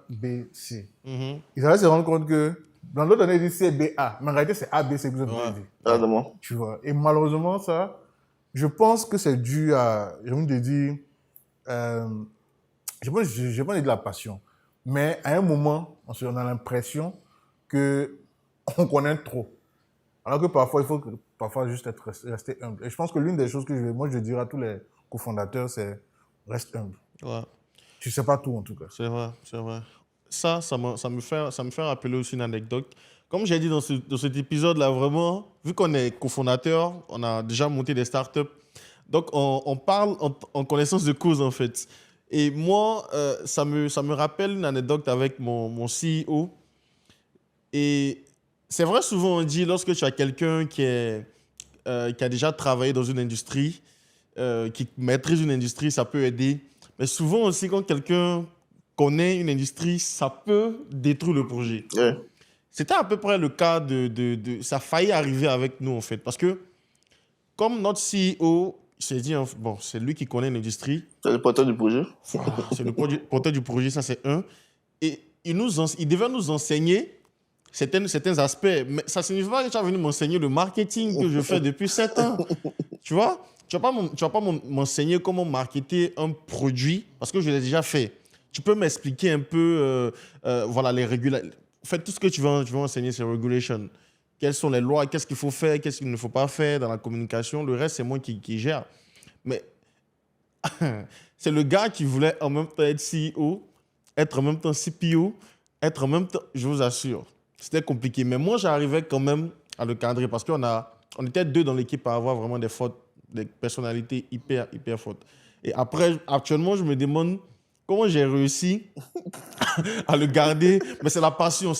B, C. Ils allaient se rendre compte que dans l'autre année, ils disent C, B, A. Mais en réalité, c'est A, B, C que vous avez dit. Exactement. Tu vois. Et malheureusement, ça, je pense que c'est dû à, je me dis, je n'ai pas dit de la passion, mais à un moment, on a l'impression qu'on connaît trop. Alors que parfois, il faut parfois juste rester humble. Et je pense que l'une des choses que je dirais à tous les cofondateurs, c'est reste humble. Ouais. Tu ne sais pas tout, en tout cas. C'est vrai, c'est vrai. Ça me fait rappeler aussi une anecdote. Comme j'ai dit dans cet épisode-là, vraiment, vu qu'on est cofondateur, on a déjà monté des startups, donc on parle en connaissance de cause, en fait. Et moi, ça me rappelle une anecdote avec mon CEO. Et c'est vrai, souvent on dit, lorsque tu as quelqu'un qui a déjà travaillé dans une industrie, qui maîtrise une industrie, ça peut aider. Mais souvent aussi, quand quelqu'un connaît une industrie, ça peut détruire le projet. Ouais. C'était à peu près le cas ça a failli arriver avec nous, en fait. Parce que, comme notre CEO s'est dit, bon, c'est lui qui connaît l'industrie. C'est le porteur du projet. Voilà, c'est le porteur du projet, ça c'est un. Et il devait nous enseigner certains aspects. Mais ça ne signifie pas que tu as venu m'enseigner le marketing que je fais depuis 7 ans. Tu vois? Tu ne vas pas m'enseigner comment marketer un produit parce que je l'ai déjà fait. Tu peux m'expliquer un peu voilà, les régulations. Fais tout ce que tu veux enseigner sur regulation. Quelles sont les lois, qu'est-ce qu'il faut faire, qu'est-ce qu'il ne faut pas faire dans la communication. Le reste, c'est moi qui gère. Mais c'est le gars qui voulait en même temps être CEO, être en même temps CPO, être en même temps, je vous assure, c'était compliqué. Mais moi, j'arrivais quand même à le cadrer parce qu'on était 2 dans l'équipe à avoir vraiment des personnalités hyper fortes. Et après, actuellement, je me demande comment j'ai réussi à le garder. Mais c'est la passion.